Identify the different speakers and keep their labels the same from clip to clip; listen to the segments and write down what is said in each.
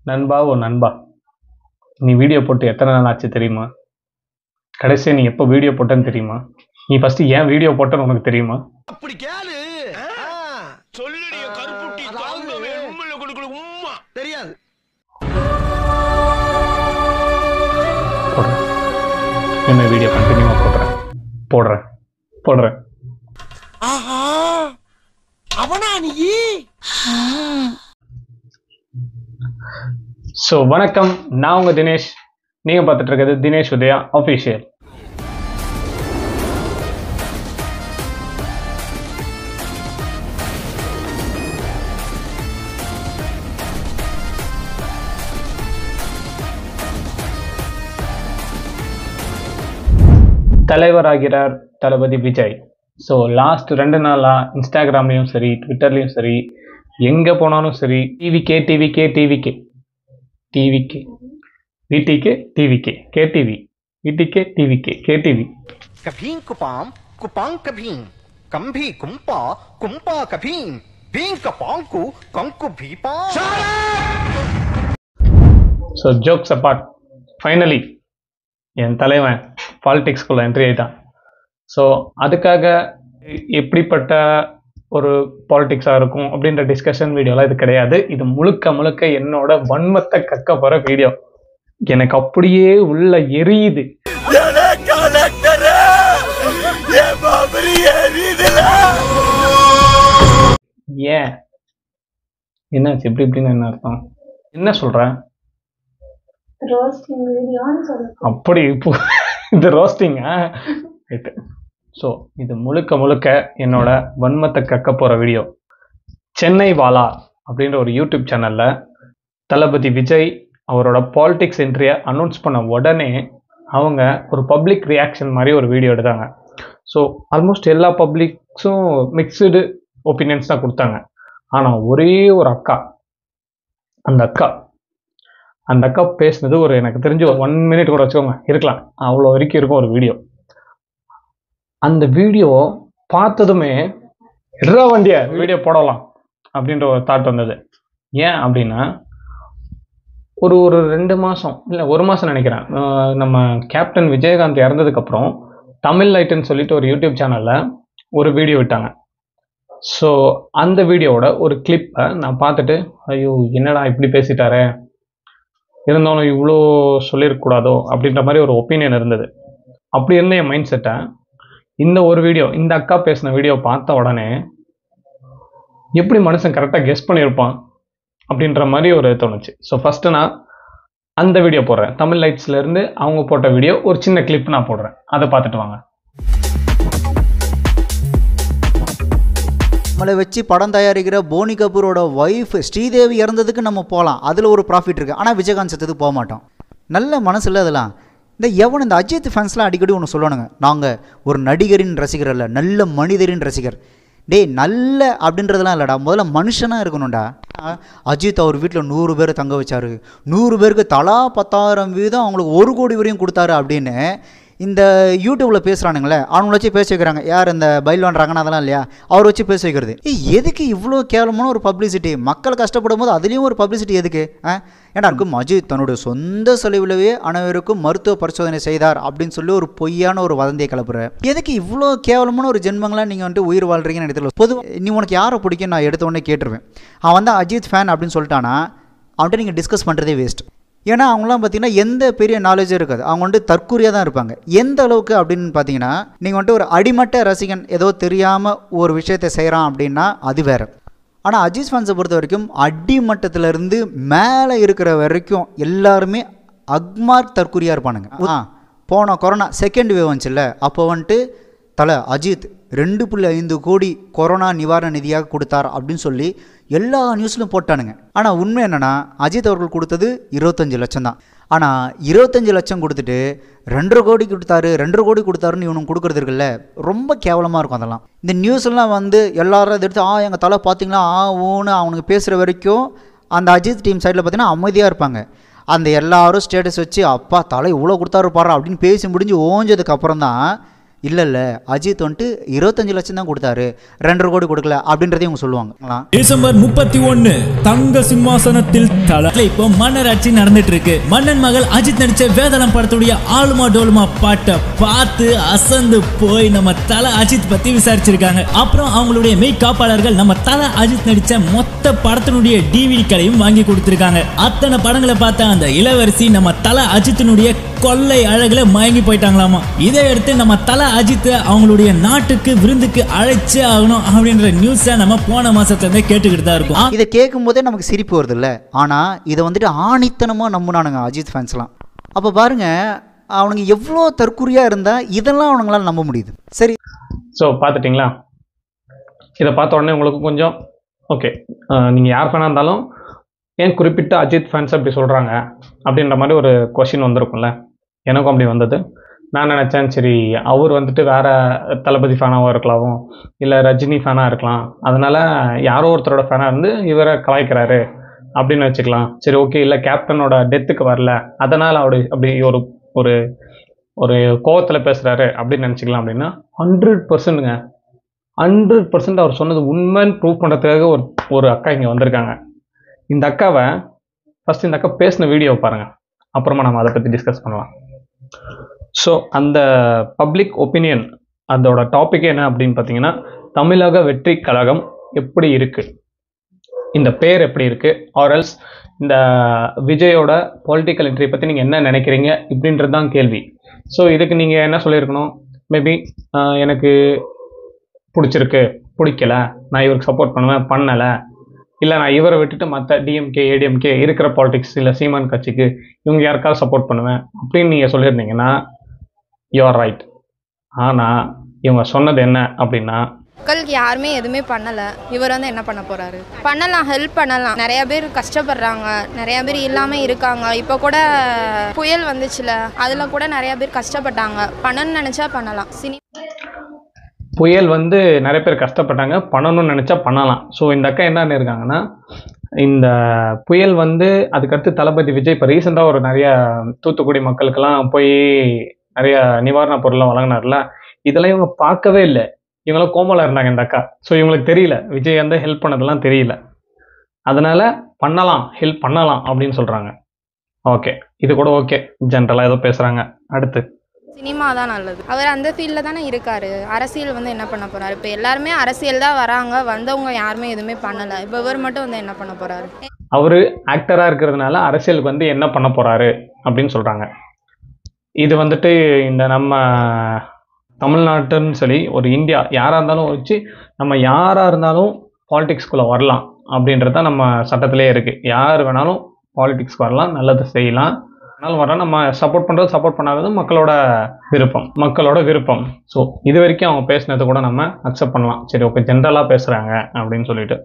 Speaker 1: நண்பா ஓ நண்பா, நீ வீடியோ போட்டு எத்தனை நாள் ஆச்சு தெரியுமா? கடைசியா நீ எப்போ வீடியோ போட்டேன்னு தெரியுமா? நீ ஃபர்ஸ்ட் ஏன் வீடியோ போட்டேன்னு உனக்கு தெரியுமா?
Speaker 2: அப்படி கேளு. சொல்லுடைய கருப்புட்டி தாங்கவே உம்மையில கொடுக்கல உம்மா தெரியாது.
Speaker 1: போடுறேன். என்ன வீடியோ கண்டினியூவா போடுறேன்.
Speaker 2: ஆஹா, அவனா நீ?
Speaker 1: ஸோ வணக்கம், நான் உங்க தினேஷ். நீங்க பார்த்துட்டு இருக்கிறது தினேஷ் உதயா அஃபிஷியல். தலைவராகிறார் தளபதி விஜய். ஸோ லாஸ்ட் 2 நாளா இன்ஸ்டாகிராம்லேயும் சரி, ட்விட்டர்லேயும் சரி, எங்கே போனாலும் சரி டிவிகே வீட்டிக்கு டிவிகே கேடிவி வீட்டிக்கு டிவிகே கேடிவி.
Speaker 3: कभीं कुपाम कुपां कभीं कंभी कुंपा कुंपा कभीं भीं कपांकु कंकु भीपा.
Speaker 1: ஸோ ஜோக்ஸ் அப்பார்ட், ஃபைனலி என் தலைவன் பாலிடிக்ஸ்குள்ள என்ட்ரி ஆகிட்டான். ஸோ அதுக்காக எப்படிப்பட்ட ஒரு பாலிடிக்ஸாக இருக்கும் அப்படின்ற டிஸ்கஷன் வீடியோலாம் இது கிடையாது. இது முழுக்க என்னோட வன்மத்தை கக்க போகிற வீடியோ. எனக்கு அப்படியே உள்ள எரியுது. ஏன் என்னாச்சு இப்படின்னு என்ன அர்த்தம்? என்ன சொல்கிறேன்? அப்படி இப்போ இது ரோஸ்டிங்கா? ரைட்டு. ஸோ இது முழுக்க என்னோட வன்மத்தை கக்க போகிற வீடியோ. சென்னை வாலா அப்படின்ற ஒரு யூடியூப் சேனலில் தளபதி விஜய் அவரோட பாலிடிக்ஸ் என்ட்ரியை அனௌன்ஸ் பண்ண உடனே அவங்க ஒரு பப்ளிக் ரியாக்ஷன் மாதிரி ஒரு வீடியோ எடுத்தாங்க. ஸோ ஆல்மோஸ்ட் எல்லா பப்ளிக்ஸும் மிக்சடு ஒப்பீனியன்ஸ் தான் கொடுத்தாங்க. ஆனால் ஒரே ஒரு அக்கா, அந்த அக்கா பேசினது ஒரு எனக்கு தெரிஞ்சு ஒரு 1 மினிட் கூட வச்சுக்கோங்க இருக்கலாம், அவ்வளோ வரைக்கும் இருக்கும் ஒரு வீடியோ. அந்த வீடியோ பார்த்ததுமே எடுறா வண்டிய வீடியோ போடலாம் அப்படின்ற ஒரு தாட் வந்தது. ஏன் அப்படின்னா ஒரு 2 மாதம் இல்லை 1 மாதம் நினைக்கிறேன், நம்ம கேப்டன் விஜயகாந்த் இறந்ததுக்கப்புறம் தமிழ் லைட்டுன்னு சொல்லிட்டு ஒரு யூடியூப் சேனலில் ஒரு வீடியோ விட்டாங்க. ஸோ அந்த வீடியோவோட ஒரு கிளிப்பை நான் பார்த்துட்டு, ஐயோ என்னடா இப்படி பேசிட்டாரே, இருந்தாலும் இவ்வளோ சொல்லியிருக்கக்கூடாதோ அப்படின்ற மாதிரி ஒரு ஒப்பீனியன் இருந்தது. அப்படி இருந்த என் மைண்ட் செட்டை இந்த ஒரு வீடியோ, இந்த அக்கா பேசின வீடியோ பார்த்த உடனே எப்படி மனுஷன் கரெக்டாக கெஸ் பண்ணியிருப்பான் அப்படின்ற மாதிரி ஒரு தோணுச்சு. ஸோ ஃபஸ்ட்டு நான் அந்த வீடியோ போடுறேன். தமிழ் லைட்ஸ்லேருந்து அவங்க போட்ட வீடியோ ஒரு சின்ன கிளிப் நான் போடுறேன், அதை பார்த்துட்டு வாங்க.
Speaker 4: நம்மளை வச்சு படம் தயாரிக்கிற போனி கபூரோட ஒய்ஃப் ஸ்ரீதேவி இறந்ததுக்கு நம்ம போகலாம், அதில் ஒரு ப்ராஃபிட் இருக்குது. ஆனால் விஜயகாந்த் செத்துக்கு போக மாட்டோம். நல்ல மனசு இல்லை அதெல்லாம். இந்த அஜித் ஃபேன்ஸ்லாம் அடிக்கடி ஒன்று சொல்லுவானுங்க, நாங்கள் ஒரு நடிகரின் ரசிகர் அல்ல, நல்ல மனிதரின் ரசிகர். டேய், நல்ல அப்படின்றதெல்லாம் இல்லைடா, முதல்ல மனுஷனாக இருக்கணும்டா. அஜித் அவர் வீட்டில் 100 பேர் தங்க வச்சார், 100 பேருக்கு தலா 10,000 வீதம் அவங்களுக்கு 1 கோடி வரையும் கொடுத்தாரு அப்படின்னு இந்த யூடியூப்பில் பேசுகிறானுங்களே, அவங்கள வச்சு பேச வைக்கிறாங்க. யார் இந்த பைல்வான் ரங்கனா அதெல்லாம் இல்லையா, அவர் வச்சு பேச வைக்கிறது. எதுக்கு இவ்வளோ கேவலமான ஒரு பப்ளிசிட்டி? மக்கள் கஷ்டப்படும் போது அதுலேயும் ஒரு பப்ளிசிட்டி எதுக்கு? ஏன்னா இருக்கும் அஜித் தன்னுடைய சொந்த செலவிலவே அனைவருக்கும் மருத்துவ பரிசோதனை செய்தார் அப்படின்னு சொல்லி ஒரு பொய்யான ஒரு வதந்தியை கிளப்புற. எதுக்கு இவ்வளோ கேவலமான ஒரு ஜென்மங்களாக நீங்கள் வந்துட்டு உயிர் வாழ்றீங்கன்னு எடுத்துல பொதுவாக நீ உனக்கு யாரை பிடிக்கும் நான் எடுத்த உடனே கேட்டுருவேன். அவன் வந்து அஜித் ஃபேன் அப்படின்னு சொல்லிட்டானா அவன்கிட்ட நீங்கள் டிஸ்கஸ் பண்ணுறதே வேஸ்ட். ஏன்னா அவங்களாம் பார்த்தீங்கன்னா எந்த பெரிய நாலேஜும் இருக்காது, அவங்க வந்துட்டு தற்கூரியாக தான் இருப்பாங்க. எந்த அளவுக்கு அப்படின்னு பார்த்தீங்கன்னா, நீங்கள் வந்துட்டு ஒரு அடிமட்ட ரசிகன் ஏதோ தெரியாமல் ஒரு விஷயத்தை செய்கிறான் அப்படின்னா அது வேறு. ஆனால் அஜித் ஃபேன்ஸை பொறுத்த வரைக்கும் அடிமட்டத்திலேருந்து மேலே இருக்கிற வரைக்கும் எல்லாருமே அக்மார்க் தற்கூரியாக இருப்பானுங்க. போன கொரோனா செகண்ட் வேவ் வந்துச்சுல்ல, அப்போ வந்துட்டு அஜித் 2.5 கோடி கொரோனா நிவாரண நிதியாக கொடுத்தார் அப்படின்னு சொல்லி எல்லா நியூஸ்லையும் போட்டானுங்க. ஆனால் உண்மை என்னென்னா அஜித் அவர்கள் கொடுத்தது 25 லட்சம் தான். ஆனால் 25 லட்சம் கொடுத்துட்டு 2.5 கோடி கொடுத்தாரு 2.5 கோடி கொடுத்தாருன்னு இவனுக்கு கொடுக்குறது இருக்குல்ல, ரொம்ப கேவலமாக இருக்கும். அதெல்லாம் இந்த நியூஸ்லாம் வந்து எல்லாரும் இதை எடுத்து எங்கள் தலை பார்த்தீங்களா ஊன்னு அவனுக்கு பேசுகிற வரைக்கும் அந்த அஜித் டீம் சைடில் பார்த்தீங்கன்னா அமைதியாக இருப்பாங்க. அந்த எல்லாரும் ஸ்டேட்டஸ் வச்சு அப்பா தலை இவ்வளோ கொடுத்தாரு பாரு அப்படின்னு பேசி முடிஞ்சு ஓஞ்சதுக்கப்புறம் தான் இல்லை அஜித் வந்துட்டு 25 லட்சம் தான் கொடுத்தாரு, 2.5 கோடி கொடுக்கல அப்படின்றதையும் இவங்க சொல்லுவாங்களா?
Speaker 5: டிசம்பர் 31 தங்க சிம்மாசனத்தில் தல. இப்போ மன்னர் ஆட்சி நடந்துட்டு இருக்கு. மன்னன் மகள் அஜித் நடிச்ச வேதாளம் படத்துடைய ஆலுமா டோலுமா பாட்டை பார்த்து அசந்து போய் நம்ம தல அஜித் பத்தி விசாரிச்சிருக்காங்க. அப்புறம் அவங்களுடைய மெய் காப்பாளர்கள் நம்ம தல அஜித் நடிச்ச மொத்த படத்தினுடைய டிவிடி கடையும் வாங்கி கொடுத்திருக்காங்க. அத்தனை படங்களை பார்த்த அந்த இளவரசி நம்ம தல அஜித்தினுடைய கொள்ளை அழகுல மயங்கி போயிட்டாங்களாமா. இதை எடுத்து நம்ம தல அஜித் அவங்களுடைய நாட்டுக்கு விருந்துக்கு அழைச்சே ஆகணும் அப்படின்ற நியூஸை நம்ம போன மாசத்துல இருந்தே கேட்டுக்கிட்டு தான் இருக்கோம்.
Speaker 4: இதை கேட்கும் போதே நமக்கு சிரிப்பு வருது இல்லை? ஆனால் இதை வந்துட்டு ஆணித்தனமாக நம்பினானுங்க அஜித் ஃபேன்ஸ்லாம். அப்போ பாருங்க அவனுங்க எவ்வளோ தற்குறியாக இருந்தால் இதெல்லாம் அவனுங்களால நம்ப முடியுது. சரி,
Speaker 1: ஸோ பார்த்துட்டிங்களா? இதை பார்த்த உடனே உங்களுக்கு கொஞ்சம் ஓகே, நீங்கள் யார் ஃபேனாக இருந்தாலும் ஏன் குறிப்பிட்ட அஜித் ஃபேன்ஸ் அப்படி சொல்கிறாங்க அப்படின்ற மாதிரி ஒரு கொஷின் வந்திருக்கும்ல. எனக்கும் அப்படி வந்தது. நான் நினச்சேன், சரி அவர் வந்துட்டு வேறு தளபதி ஃபேனாகவும் இருக்கலாம், இல்லை ரஜினி ஃபேனாக இருக்கலாம், அதனால் யாரோ ஒருத்தரோட ஃபேனாக இருந்து இவரை கலாய்க்கிறாரு அப்படின்னு வச்சுக்கலாம். சரி ஓகே, இல்லை கேப்டனோட டெத்துக்கு வரல அதனால் அப்படி ஒரு ஒரு ஒரு கோவத்தில் பேசுகிறாரு அப்படின்னு நினச்சிக்கலாம். அப்படின்னா 100%ங்க, 100% அவர் சொன்னது உண்மைன்னு ப்ரூவ் பண்ணுறதுக்காக ஒரு அக்கா இங்கே வந்திருக்காங்க. இந்த அக்காவை ஃபஸ்ட் இந்த அக்கா பேசின வீடியோவை பாருங்கள், அப்புறமா நம்ம அதை பற்றி டிஸ்கஸ் பண்ணலாம். ஸோ அந்த பப்ளிக் ஒப்பீனியன் அதோட டாபிக் என்ன அப்படின்னு பார்த்தீங்கன்னா, தமிழக வெற்றி கழகம் எப்படி இருக்குது, இந்த பேர் எப்படி இருக்குது, ஆர்எல்ஸ் இந்த விஜயோட பொலிட்டிக்கல் என்ட்ரி பற்றி நீங்கள் என்ன நினைக்கிறீங்க இப்படின்றது தான் கேள்வி. ஸோ இதுக்கு நீங்கள் என்ன சொல்லியிருக்கணும், மேபி எனக்கு பிடிச்சிருக்கு, பிடிக்கல, நான் இவருக்கு சப்போர்ட் பண்ணுவேன், பண்ணலை, இல்லை நான் இவரை விட்டுட்டு மற்ற டிஎம்கே ஏடிஎம்கே இருக்கிற பாலிடிக்ஸ் இல்லை சீமான் கட்சிக்கு இவங்க யாருக்காவது சப்போர்ட் பண்ணுவேன் அப்படின்னு நீங்கள் சொல்லியிருந்தீங்கன்னா யூஆர் ரைட். ஆனால் இவங்க சொன்னது என்ன அப்படின்னா,
Speaker 6: மக்களுக்கு யாருமே எதுவுமே பண்ணலை, இவர் வந்து என்ன பண்ண போகிறாரு? பண்ணலாம், ஹெல்ப் பண்ணலாம். நிறையா பேர் கஷ்டப்படுறாங்க, நிறையா பேர் இல்லாமல் இருக்காங்க. இப்போ கூட புயல் வந்துச்சுல, அதில் கூட நிறையா பேர் கஷ்டப்பட்டாங்க. பண்ணணும்னு நினச்சா பண்ணலாம்.
Speaker 1: புயல் வந்து நிறைய பேர் கஷ்டப்பட்டாங்க, பண்ணணும்னு நினச்சா பண்ணலாம். ஸோ இந்த அக்கா என்ன இருக்காங்கன்னா, இந்த புயல் வந்து அதுக்கடுத்து தளபதி விஜய் இப்போ ரீசெண்டாக ஒரு நிறைய தூத்துக்குடி மக்களுக்கெல்லாம் போய் நிறைய நிவாரண பொருள்லாம் வழங்கினார்ல, இதெல்லாம் இவங்க பார்க்கவே இல்லை. இவங்களாம் கோமலாக இருந்தாங்க இந்த அக்கா. ஸோ இவங்களுக்கு தெரியல, விஜய் வந்து ஹெல்ப் பண்ணதெல்லாம் தெரியல. அதனால் பண்ணலாம், ஹெல்ப் பண்ணலாம் அப்படின்னு சொல்கிறாங்க. ஓகே, இது கூட ஓகே, ஜென்ரலாக ஏதோ பேசுகிறாங்க. அடுத்து
Speaker 6: சினிமா தான் நல்லது. அவர் அந்த ஃபீல்டில் தானே இருக்கார். அரசியல் வந்து என்ன பண்ண போகிறாரு? இப்போ எல்லாருமே அரசியல் தான் வராங்க, வந்தவங்க யாருமே எதுவுமே பண்ணலை. இப்போ இவர் மட்டும் வந்து என்ன பண்ண போகிறாரு?
Speaker 1: அவர் ஆக்டராக இருக்கிறதுனால அரசியலுக்கு வந்து என்ன பண்ண போகிறாரு அப்படின்னு சொல்கிறாங்க. இது வந்துட்டு இந்த நம்ம தமிழ்நாட்டுன்னு சொல்லி ஒரு இந்தியா யாராக இருந்தாலும் வச்சு நம்ம யாராக இருந்தாலும் பாலிடிக்ஸ்குள்ளே வரலாம் அப்படின்றது தான் நம்ம சட்டத்திலே இருக்குது. யார் வேணாலும் பாலிடிக்ஸ்க்கு வரலாம், நல்லது செய்யலாம். அதனால வர நம்ம சப்போர்ட் பண்ணுறது சப்போர்ட் பண்ணாதது மக்களோட விருப்பம். ஸோ இது வரைக்கும் அவங்க பேசினது கூட நம்ம அக்செப்ட் பண்ணலாம். சரி ஓகே, ஜென்ரலாக பேசுகிறாங்க அப்படின்னு சொல்லிட்டு.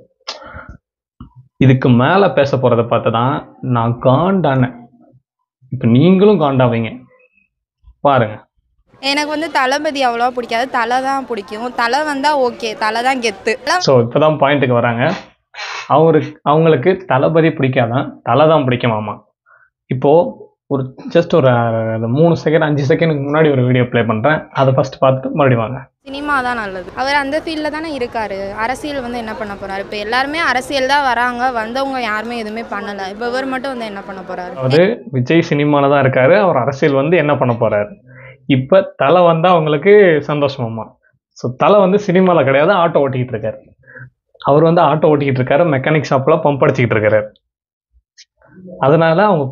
Speaker 1: இதுக்கு மேலே பேச போகிறத பார்த்து தான் நான் காண்டானேன். இப்போ நீங்களும் காண்டாவீங்க பாருங்க.
Speaker 6: எனக்கு வந்து தளபதி அவ்வளோவா பிடிக்காது, தலை தான் பிடிக்கும். தலை வந்தால் ஓகே, தலை தான் கெத்து.
Speaker 1: ஸோ இப்போ தான் பாயிண்ட்டுக்கு வராங்க. அவங்களுக்கு தளபதி பிடிக்காதான், தலை தான் பிடிக்குமாமா. இப்போது ஒரு ஜஸ்ட் ஒரு 3 செகண்ட் 5 செகண்டுக்கு முன்னாடி ஒரு வீடியோ ப்ளே பண்ணுறேன், அதை ஃபஸ்ட்டு பார்த்துட்டு மறுபடியும் வாங்க.
Speaker 6: சினிமா தான் நல்லது. அவர் அந்த ஃபீல்டில் தானே இருக்கார். அரசியல் வந்து என்ன பண்ண போகிறாரு? இப்போ எல்லாருமே அரசியல் தான் வராங்க, வந்தவங்க யாருமே எதுவுமே பண்ணலை. இப்போ இவர் மட்டும் வந்து என்ன பண்ண போகிறாரு?
Speaker 1: அதாவது விஜய் சினிமாவில் தான் இருக்காரு, அவர் அரசியல் வந்து என்ன பண்ண போகிறாரு? இப்போ தலை வந்தால் அவங்களுக்கு சந்தோஷமாம்மா. ஸோ தலை வந்து சினிமாவில் கிடையாது, ஆட்டோ ஓட்டிக்கிட்டு இருக்காரு. அவர் வந்து ஆட்டோ ஓட்டிக்கிட்டு இருக்காரு, மெக்கானிக் ஷாப்பில் பம்ப் அடிச்சுக்கிட்டு இருக்காரு. அதனால அவங்க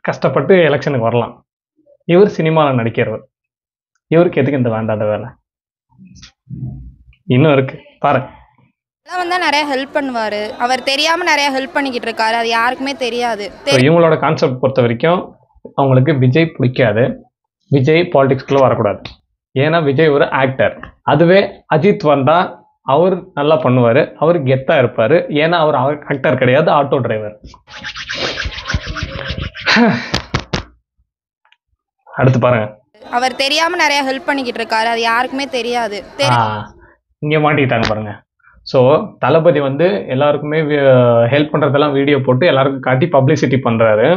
Speaker 1: கஷ்டப்பட்டு எலெக்ஷனுக்கு வரலாம். இவர் சினிமாவில் நடிக்கிறவர், இவருக்கு எதுக்கு இந்த வேண்டாத வேலை? இன்னும் இருக்கு பாருங்க.
Speaker 6: தலை வந்தால் நிறைய ஹெல்ப் பண்ணுவார். அவர் தெரியாமல் நிறைய ஹெல்ப் பண்ணிக்கிட்டு இருக்காரு, அது யாருக்குமே தெரியாது.
Speaker 1: இவங்களோட கான்செப்ட் பொறுத்த வரைக்கும் அவங்களுக்கு விஜய் பிடிக்காது, விஜய் பாலிடிக்ஸ்குள்ளே வரக்கூடாது. ஏன்னா விஜய் ஒரு ஆக்டர். அதுவே அஜித் வந்தால் அவர் நல்லா பண்ணுவார், அவர் கெத்தாக இருப்பார். ஏன்னா அவர் ஆக்டர் கிடையாது, ஆட்டோ டிரைவர். அடுத்து பாருங்க.
Speaker 6: அவர் தெரியாமல் நிறைய ஹெல்ப் பண்ணிக்கிட்டு இருக்காரு, அது யாருக்குமே தெரியாது.
Speaker 1: இங்கே மாட்டிக்கிட்டாங்க பாருங்க. ஸோ தளபதி வந்து எல்லாருக்குமே ஹெல்ப் பண்ணுறதெல்லாம் வீடியோ போட்டு எல்லாருக்கும் காட்டி பப்ளிசிட்டி பண்ணுறாரு.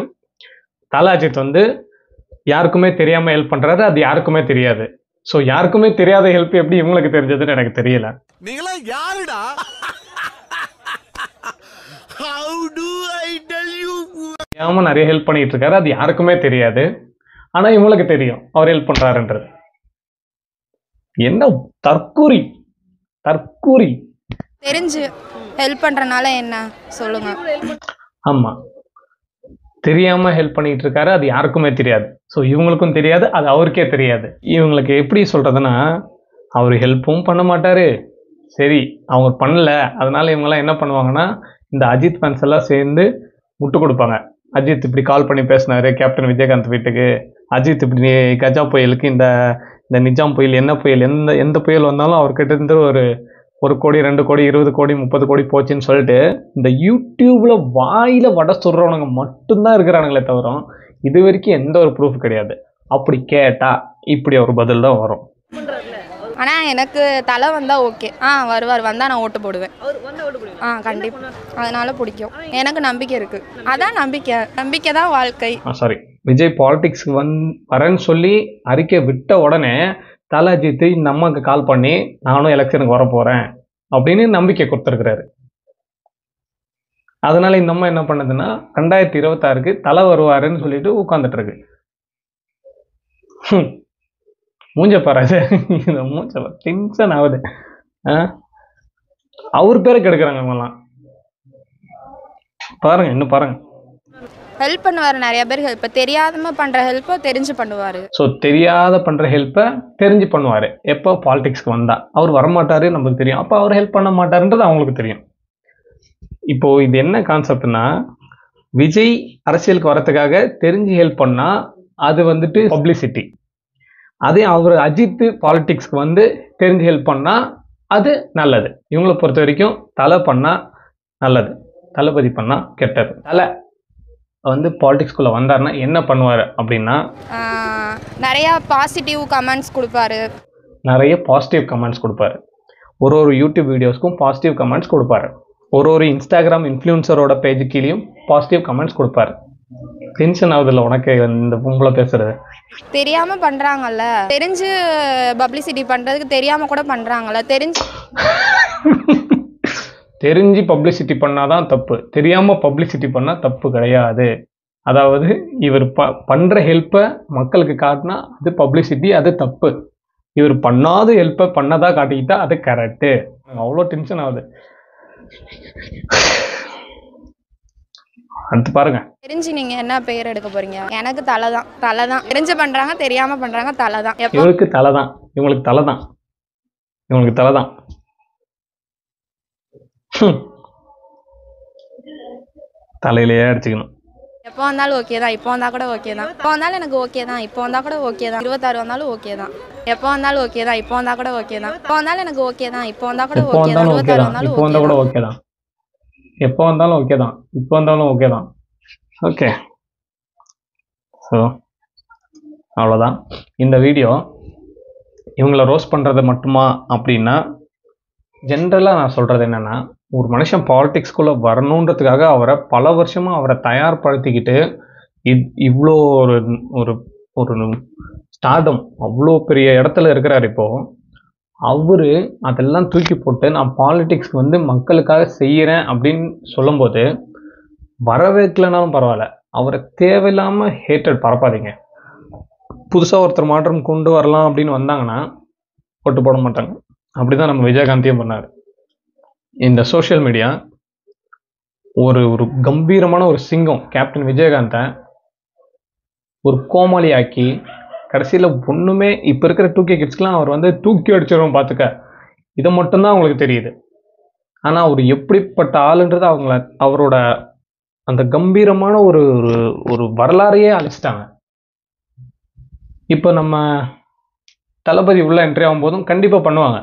Speaker 1: தல அஜித் வந்து யாருக்குமே தெரியாமல் ஹெல்ப் பண்ணுறாரு, அது யாருக்குமே தெரியாது. ஸோ யாருக்குமே தெரியாத ஹெல்ப் எப்படி இவங்களுக்கு தெரிஞ்சதுன்னு எனக்கு தெரியல.
Speaker 2: நீங்களா யாருடா? How do I tell you?
Speaker 1: தெரியாம நிறைய ஹெல்ப் பண்ணிட்டு இருக்காரு. அது யாருக்குமே தெரியாது. ஆனா இவங்களுக்கு தெரியும் அவர் ஹெல்ப் பண்றாருன்றது. என்ன தற்கூரி தற்கூரி.
Speaker 6: தெரிஞ்சு ஹெல்ப் பண்ணுறனால என்ன சொல்லுங்க.
Speaker 1: ஆமா, தெரியாம ஹெல்ப் பண்ணிட்டு இருக்காரு. அது யாருக்குமே தெரியாது. ஸோ இவங்களுக்கும் தெரியாது, அது அவருக்கே தெரியாது. இவங்களுக்கு எப்படி சொல்றதுன்னா, அவர் ஹெல்ப்பும் பண்ண மாட்டாரு. சரி, அவங்க பண்ணல, அதனால இவங்கெல்லாம் என்ன பண்ணுவாங்கன்னா, இந்த அஜித் ஃபேன்ஸ் எல்லாம் சேர்ந்து முட்டு கொடுப்பாங்க. அஜித் இப்படி கால் பண்ணி பேசினாரு கேப்டன் விஜயகாந்த் வீட்டுக்கு, அஜித் இப்படி கஜா புயலுக்கு இந்த நிஜாம் புயல் என்ன புயல் எந்த புயல் வந்தாலும் அவர்கிட்ட இருந்து ஒரு கோடி 2 கோடி 20 கோடி 30 கோடி போச்சுன்னு சொல்லிட்டு இந்த யூடியூப்ல வாயில வடை சொல்றவனுங்க மட்டும்தான் இருக்கிறானுங்களே தவிர இது வரைக்கும் எந்த ஒரு ப்ரூஃப் கிடையாது. அப்படி கேட்டா இப்படி ஒரு பதில் தான் வரும்.
Speaker 6: ஆனால் எனக்கு தலை வந்தால் ஓகே. வருவார், வந்தால் நான் ஓட்டு போடுவேன். கண்டிப்பாக. அதனால பிடிக்கும். எனக்கு நம்பிக்கை இருக்குது. அதான் நம்பிக்கை தான் வாழ்க்கை.
Speaker 1: சாரி, விஜய் பாலிடிக்ஸ்க்கு வரேன்னு சொல்லி அறிக்கை விட்ட உடனே தலை அஜித் இந்த அம்மாவுக்கு கால் பண்ணி நானும் எலெக்ஷனுக்கு வர போகிறேன் அப்படின்னு நம்பிக்கை கொடுத்துருக்குறாரு. அதனால இந்த அம்மா என்ன பண்ணுதுன்னா 2026க்கு தலை வருவாருன்னு சொல்லிட்டு உட்காந்துட்டு இருக்கு. மூஞ்ச பாராது, மூஞ்ச டென்ஷன் ஆகுது. அவர் பேரை கெடுக்கிறாங்க இவங்கெல்லாம். பாருங்க, இன்னும் பாருங்க.
Speaker 6: ஹெல்ப் பண்ணுவார், நிறைய பேர் ஹெல்ப் தெரியாதம பண்ணுற ஹெல்ப்பை தெரிஞ்சு பண்ணுவார்.
Speaker 1: ஸோ தெரியாத பண்ணுற ஹெல்ப்பை தெரிஞ்சு பண்ணுவார். எப்போ பாலிடிக்ஸ்க்கு வந்தால் அவர் வரமாட்டாரு நமக்கு தெரியும். அப்போ அவர் ஹெல்ப் பண்ண மாட்டாருன்றது அவங்களுக்கு தெரியும். இப்போது இது என்ன கான்செப்ட்னா, விஜய் அரசியலுக்கு வரத்துக்காக தெரிஞ்சு ஹெல்ப் பண்ணால் அது வந்துட்டு பப்ளிசிட்டி. அதே அவர் அஜித் பாலிடிக்ஸ்க்கு தெரிஞ்சு ஹெல்ப் பண்ணால் அது நல்லது. இவங்களை பொறுத்த வரைக்கும் தலை பண்ணால் நல்லது, தளபதி பண்ணால் கெட்டது. தலை பாலிடிக்ஸ்குள்ளே வந்தார்னா என்ன பண்ணுவார் அப்படின்னா,
Speaker 6: நிறையா பாசிட்டிவ் கமெண்ட்ஸ் கொடுப்பாரு.
Speaker 1: ஒரு யூடியூப் வீடியோஸ்க்கும் பாசிட்டிவ் கமெண்ட்ஸ் கொடுப்பாரு. ஒரு இன்ஸ்டாகிராம் இன்ஃப்ளூயன்சரோட பேஜ் கீழேயும் பாசிட்டிவ் கமெண்ட்ஸ் கொடுப்பாரு. டென்ஷன் ஆகுதுல்ல உனக்கு இந்த பொம்பளை பேசுறது?
Speaker 6: தெரியாம பண்றாங்கல்ல, தெரிஞ்சு பப்ளிசிட்டி பண்றதுக்கு தெரியாம கூட பண்றாங்கல்ல.
Speaker 1: தெரிஞ்சு பப்ளிசிட்டி பண்ணாதான் தப்பு, தெரியாம பப்ளிசிட்டி பண்ணா தப்பு கிடையாது. அதாவது இவர் பண்ற ஹெல்ப்பை மக்களுக்கு காட்டினா அது பப்ளிசிட்டி, அது தப்பு. இவர் பண்ணாத ஹெல்ப்பை பண்ணதா காட்டிக்கிட்டா அது கரெக்டு. அவ்வளோ டென்ஷன் ஆகுது. அடுத்து பாருங்க.
Speaker 6: தெரிஞ்சு நீங்க என்ன பெயர் எடுக்க போறீங்க? எனக்கு தலை தான். தெரிஞ்சு பண்றாங்க, தெரியாம பண்றாங்க, தலை தான்.
Speaker 1: இவங்களுக்கு தலை தான், இவங்களுக்கு தலை தான். தலையிலேயே அடிச்சுக்கணும்.
Speaker 6: எப்போ வந்தாலும் ஓகே தான், இப்போ வந்தா கூட ஓகே தான். இப்போ வந்தாலும் எனக்கு ஓகே தான், இப்போ வந்தா கூட ஓகே தான். 26 வந்தாலும் ஓகே தான். எப்போ வந்தாலும் ஓகே தான், இப்போ வந்தா கூட ஓகே தான். இப்போ வந்தாலும் எனக்கு ஓகே தான், இப்போ வந்தா கூட ஓகே தான். 26 வந்தாலும்
Speaker 1: இப்போ வந்தா கூட ஓகே தான். எப்போ வந்தாலும் ஓகே தான், இப்போ வந்தாலும் ஓகே தான். ஓகே, ஸோ அவ்வளோதான் இந்த வீடியோ. இவங்கள ரோஸ்ட் பண்ணுறது மட்டுமா அப்படின்னா, ஜென்ரலாக நான் சொல்கிறது என்னென்னா, ஒரு மனுஷன் பாலிடிக்ஸ்குள்ளே வரணுன்றதுக்காக பல வருஷமாக அவரை தயார்படுத்திக்கிட்டு இவ்வளோ ஒரு ஸ்டார்டம் அவ்வளோ பெரிய இடத்துல இருக்கிறார். இப்போது அவர் அதெல்லாம் தூக்கி போட்டு நான் பாலிடிக்ஸ்க்கு மக்களுக்காக செய்கிறேன் அப்படின்னு சொல்லும்போது வரவேற்கலனாலும் பரவாயில்ல, அவரை தேவையில்லாமல் ஹேட்டட் பரப்பாதீங்க. புதுசாக ஒருத்தர் மாற்றம் கொண்டு வரலாம் அப்படின்னு வந்தாங்கன்னா போட்டு போட மாட்டாங்க. அப்படி தான் நம்ம விஜயகாந்தையும் பண்ணார். இந்த சோஷியல் மீடியா ஒரு கம்பீரமான ஒரு சிங்கம் கேப்டன் விஜயகாந்தை ஒரு கோமாளி ஆக்கி கடைசியில் ஒன்றுமே இப்போ இருக்கிற 2K கிட்ஸ்க்கெலாம் அவர் தூக்கி அடிச்சிடும் பார்த்துக்க. இதை மட்டும்தான் அவங்களுக்கு தெரியுது. ஆனால் அவர் எப்படிப்பட்ட ஆளுன்றது அவரோட அந்த கம்பீரமான ஒரு வரலாறையே அழிச்சிட்டாங்க. இப்போ நம்ம தளபதி உள்ள என்ட்ரி ஆகும்போதும் கண்டிப்பாக பண்ணுவாங்க,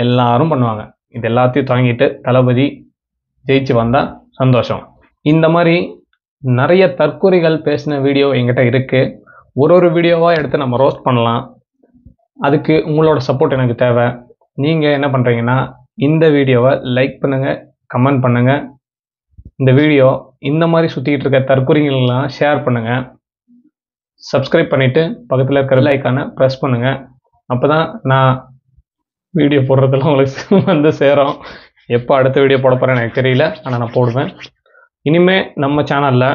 Speaker 1: எல்லாரும் பண்ணுவாங்க. இது எல்லாத்தையும் தாங்கிட்டு தளபதி ஜெயிச்சு வந்தால் சந்தோஷம். இந்த மாதிரி நிறைய தற்கொலைகள் பேசின வீடியோ எங்கிட்ட இருக்குது. ஒரு வீடியோவாக எடுத்து நம்ம ரோஸ்ட் பண்ணலாம். அதுக்கு உங்களோட சப்போர்ட் எனக்கு தேவை. நீங்கள் என்ன பண்ணுறீங்கன்னா, இந்த வீடியோவை லைக் பண்ணுங்கள், கமெண்ட் பண்ணுங்கள். இந்த வீடியோ இந்த மாதிரி சுற்றிக்கிட்டு இருக்க தற்கொலைகள்லாம் ஷேர் பண்ணுங்கள். சப்ஸ்கிரைப் பண்ணிவிட்டு பக்கத்தில் இருக்கிற பெல் ஐக்கானை ப்ரெஸ் பண்ணுங்கள். அப்போ தான் நான் வீடியோ போடுறதெல்லாம் உங்களுக்கு வந்து சேரும். எப்போ அடுத்த வீடியோ போட போகிறேன் எனக்கு தெரியல, ஆனால் நான் போடுவேன். இனிமேல் நம்ம சேனலில்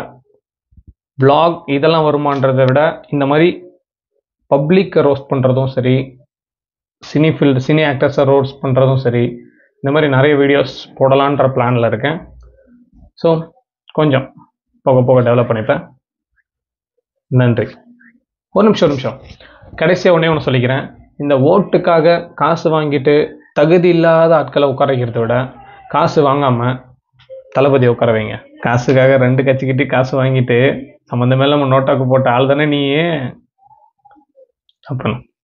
Speaker 1: vlog இதெல்லாம் வருமானதை விட இந்த மாதிரி பப்ளிக்கை ரோஸ்ட் பண்ணுறதும் சரி, சினி ஆக்டர்ஸை ரோஸ்ட் பண்ணுறதும் சரி, இந்த மாதிரி நிறைய வீடியோஸ் போடலான்ற பிளானில் இருக்கேன். ஸோ கொஞ்சம் போக போக டெவலப் பண்ணிப்பேன். நன்றி. ஒரு நிமிஷம் கடைசியாக ஒன்று சொல்லிக்கிறேன். இந்த ஓட்டுக்காக காசு வாங்கிட்டு தகுதி இல்லாத ஆட்களை உட்கார வைக்கிறத விட காசு வாங்காமல் தளபதியை உட்கார வைங்க. காசுக்காக 2 கட்சிக்கிட்டு காசு வாங்கிட்டு சம்மந்தமே இல்லாமல் நோட்டாக்கு போட்ட ஆள் தானே நீ. அப்புறம்